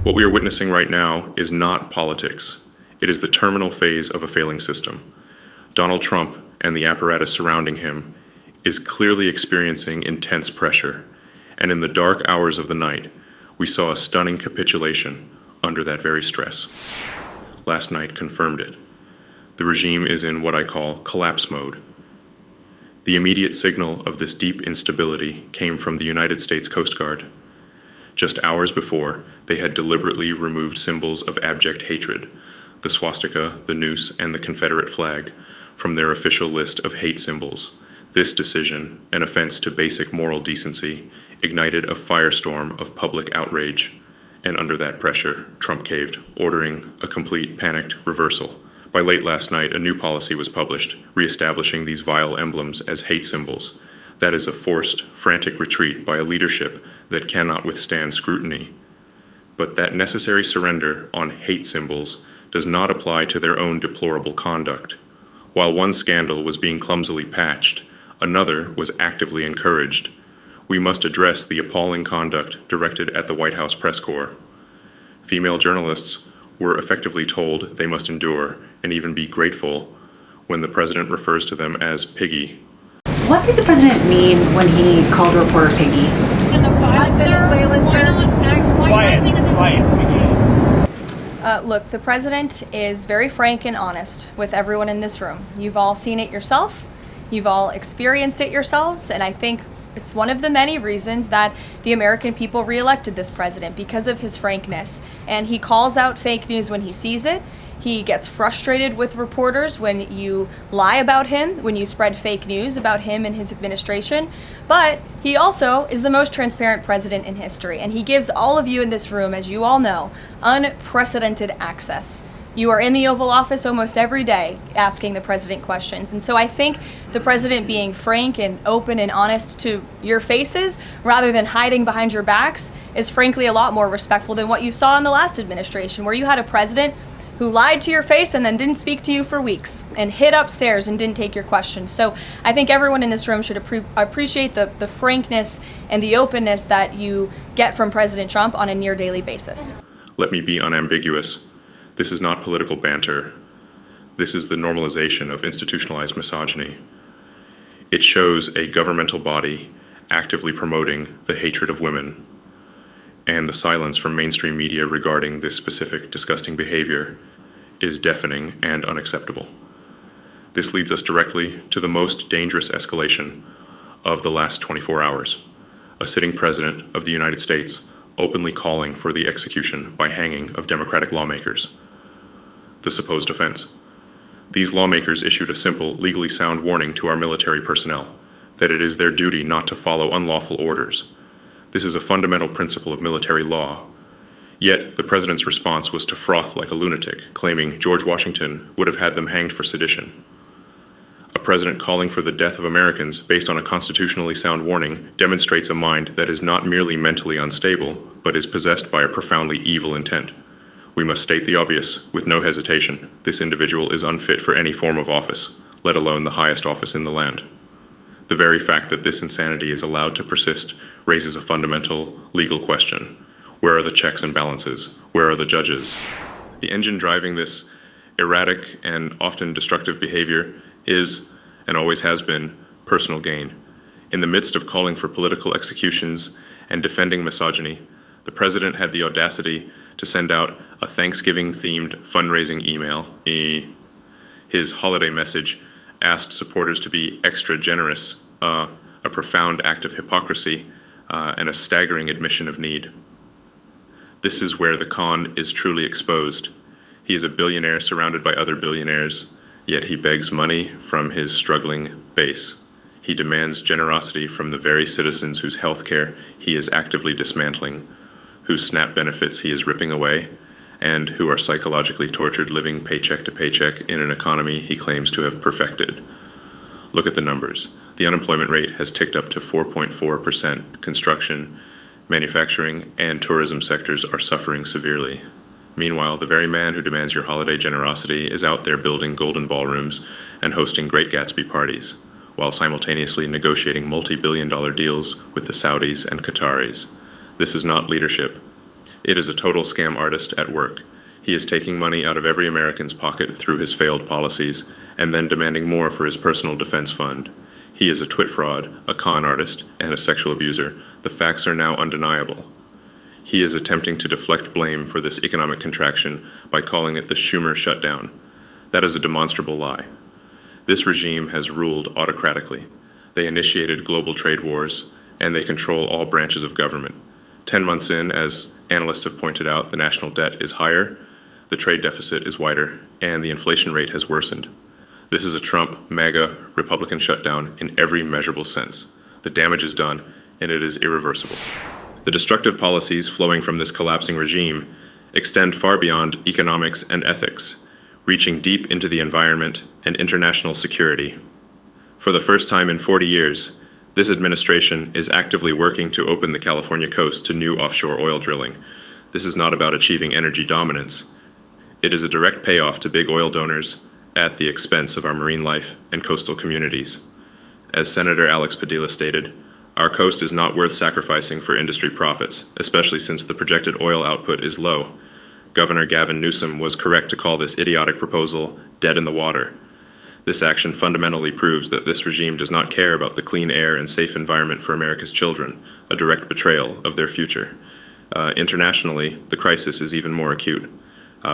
What we are witnessing right now is not politics. It is the terminal phase of a failing system. Donald Trump and the apparatus surrounding him is clearly experiencing intense pressure, and in the dark hours of the night, we saw a stunning capitulation under that very stress. Last night confirmed it. The regime is in what I call collapse mode. The immediate signal of this deep instability came from the United States Coast Guard. Just hours before, they had deliberately removed symbols of abject hatred, the swastika, the noose, and the Confederate flag, from their official list of hate symbols. This decision, an offense to basic moral decency, ignited a firestorm of public outrage, and under that pressure, Trump caved, ordering a complete panicked reversal. By late last night, a new policy was published, reestablishing these vile emblems as hate symbols. That is a forced, frantic retreat by a leadership that cannot withstand scrutiny. But that necessary surrender on hate symbols does not apply to their own deplorable conduct. While one scandal was being clumsily patched, another was actively encouraged. We must address the appalling conduct directed at the White House press corps. Female journalists were effectively told they must endure and even be grateful when the president refers to them as piggy. What did the president mean when he called a reporter piggy? Look, the president is very frank and honest with everyone in this room. You've all seen it yourself. You've all experienced it yourselves, and I think it's one of the many reasons that the American people reelected this president, because of his frankness. And he calls out fake news when he sees it. He gets frustrated with reporters when you lie about him, when you spread fake news about him and his administration. But he also is the most transparent president in history, and he gives all of you in this room, as you all know, unprecedented access. You are in the Oval Office almost every day asking the president questions. And so I think the president being frank and open and honest to your faces rather than hiding behind your backs is frankly a lot more respectful than what you saw in the last administration, where you had a president who lied to your face and then didn't speak to you for weeks and hid upstairs and didn't take your questions. So I think everyone in this room should appreciate the frankness and the openness that you get from President Trump on a near daily basis. Let me be unambiguous. This is not political banter. This is the normalization of institutionalized misogyny. It shows a governmental body actively promoting the hatred of women, and the silence from mainstream media regarding this specific disgusting behavior is deafening and unacceptable. This leads us directly to the most dangerous escalation of the last 24 hours. A sitting president of the United States openly calling for the execution by hanging of Democratic lawmakers. The supposed offense. These lawmakers issued a simple, legally sound warning to our military personnel that it is their duty not to follow unlawful orders. This is a fundamental principle of military law. Yet, the president's response was to froth like a lunatic, claiming George Washington would have had them hanged for sedition. A president calling for the death of Americans based on a constitutionally sound warning demonstrates a mind that is not merely mentally unstable, but is possessed by a profoundly evil intent. We must state the obvious, with no hesitation. This individual is unfit for any form of office, let alone the highest office in the land. The very fact that this insanity is allowed to persist raises a fundamental legal question. Where are the checks and balances? Where are the judges? The engine driving this erratic and often destructive behavior is, and always has been, personal gain. In the midst of calling for political executions and defending misogyny, the president had the audacity to send out a Thanksgiving-themed fundraising email. His holiday message asked supporters to be extra generous, a profound act of hypocrisy, and a staggering admission of need. This is where the con is truly exposed. He is a billionaire surrounded by other billionaires, yet he begs money from his struggling base. He demands generosity from the very citizens whose health care he is actively dismantling, whose SNAP benefits he is ripping away, and who are psychologically tortured living paycheck to paycheck in an economy he claims to have perfected. Look at the numbers. The unemployment rate has ticked up to 4.4%. Construction, manufacturing, and tourism sectors are suffering severely. Meanwhile, the very man who demands your holiday generosity is out there building golden ballrooms and hosting Great Gatsby parties, while simultaneously negotiating multi-billion-dollar deals with the Saudis and Qataris. This is not leadership. It is a total scam artist at work. He is taking money out of every American's pocket through his failed policies and then demanding more for his personal defense fund. He is a twit fraud, a con artist, and a sexual abuser. The facts are now undeniable. He is attempting to deflect blame for this economic contraction by calling it the Schumer shutdown. That is a demonstrable lie. This regime has ruled autocratically. They initiated global trade wars, and they control all branches of government. 10 months in, as analysts have pointed out, the national debt is higher, the trade deficit is wider, and the inflation rate has worsened. This is a Trump, MAGA, Republican shutdown in every measurable sense. The damage is done, and it is irreversible. The destructive policies flowing from this collapsing regime extend far beyond economics and ethics, reaching deep into the environment and international security. For the first time in 40 years, this administration is actively working to open the California coast to new offshore oil drilling. This is not about achieving energy dominance. It is a direct payoff to big oil donors at the expense of our marine life and coastal communities. As Senator Alex Padilla stated, our coast is not worth sacrificing for industry profits, especially since the projected oil output is low. Governor Gavin Newsom was correct to call this idiotic proposal dead in the water. This action fundamentally proves that this regime does not care about the clean air and safe environment for America's children, a direct betrayal of their future. Internationally, the crisis is even more acute.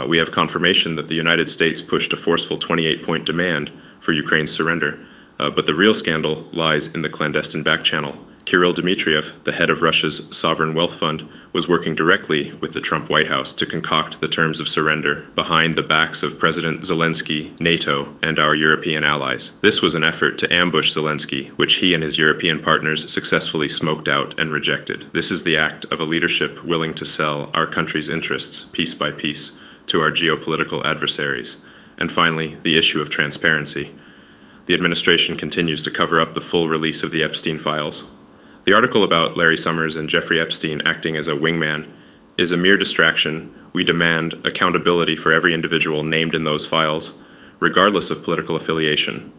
We have confirmation that the United States pushed a forceful 28-point demand for Ukraine's surrender, but the real scandal lies in the clandestine back channel. Kirill Dmitriev, the head of Russia's sovereign wealth fund, was working directly with the Trump White House to concoct the terms of surrender behind the backs of President Zelensky, NATO, and our European allies. This was an effort to ambush Zelensky, which he and his European partners successfully smoked out and rejected. This is the act of a leadership willing to sell our country's interests, piece by piece, to our geopolitical adversaries. And finally, the issue of transparency. The administration continues to cover up the full release of the Epstein files. The article about Larry Summers and Jeffrey Epstein acting as a wingman is a mere distraction. We demand accountability for every individual named in those files, regardless of political affiliation,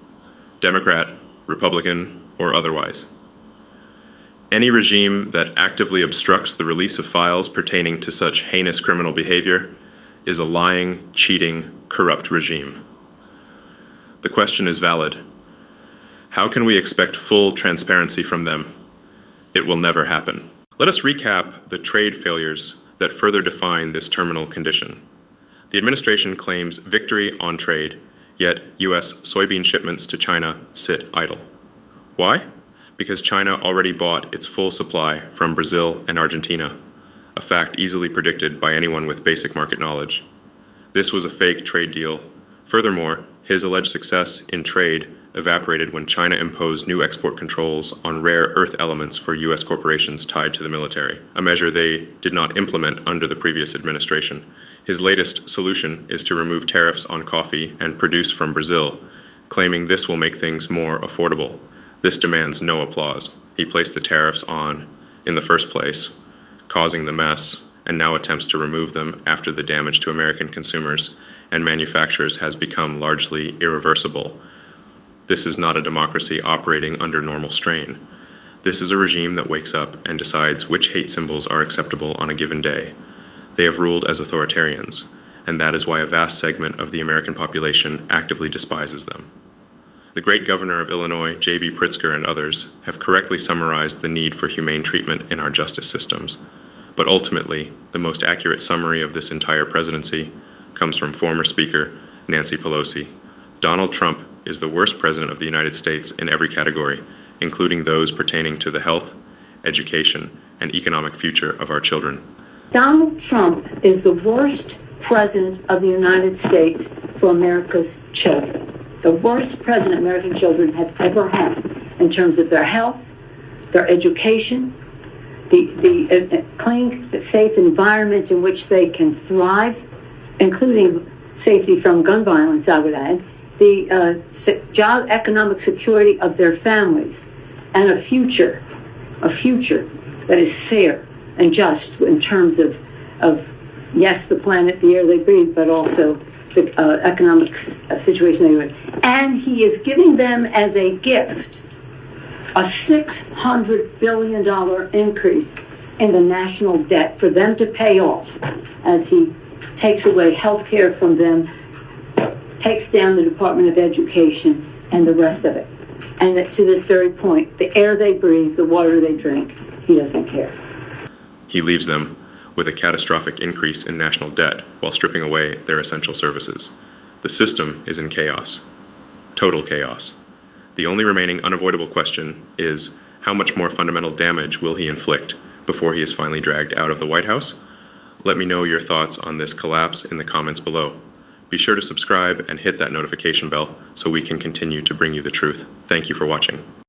Democrat, Republican, or otherwise. Any regime that actively obstructs the release of files pertaining to such heinous criminal behavior is a lying, cheating, corrupt regime. The question is valid. How can we expect full transparency from them? It will never happen. Let us recap the trade failures that further define this terminal condition. The administration claims victory on trade, yet U.S. soybean shipments to China sit idle. Why? Because China already bought its full supply from Brazil and Argentina, a fact easily predicted by anyone with basic market knowledge. This was a fake trade deal. Furthermore, his alleged success in trade evaporated when China imposed new export controls on rare earth elements for U.S. corporations tied to the military, a measure they did not implement under the previous administration. His latest solution is to remove tariffs on coffee and produce from Brazil, claiming this will make things more affordable. This demands no applause. He placed the tariffs on in the first place, causing the mess, and now attempts to remove them after the damage to American consumers and manufacturers has become largely irreversible. This is not a democracy operating under normal strain. This is a regime that wakes up and decides which hate symbols are acceptable on a given day. They have ruled as authoritarians, and that is why a vast segment of the American population actively despises them. The great governor of Illinois, J.B. Pritzker, and others have correctly summarized the need for humane treatment in our justice systems. But ultimately, the most accurate summary of this entire presidency comes from former Speaker Nancy Pelosi. Donald Trump is the worst president of the United States in every category, including those pertaining to the health, education, and economic future of our children. Donald Trump is the worst president of the United States for America's children. The worst president American children have ever had in terms of their health, their education, the clean, safe environment in which they can thrive, including safety from gun violence, I would add, the job, economic security of their families, and a future that is fair and just in terms of yes, the planet, the air they breathe, but also the economic situation they live in. And he is giving them as a gift a $600 billion increase in the national debt for them to pay off as he takes away health care from them, takes down the Department of Education and the rest of it. And that to this very point, the air they breathe, the water they drink, he doesn't care. He leaves them with a catastrophic increase in national debt while stripping away their essential services. The system is in chaos. Total chaos. The only remaining unavoidable question is, how much more fundamental damage will he inflict before he is finally dragged out of the White House? Let me know your thoughts on this collapse in the comments below. Be sure to subscribe and hit that notification bell so we can continue to bring you the truth. Thank you for watching.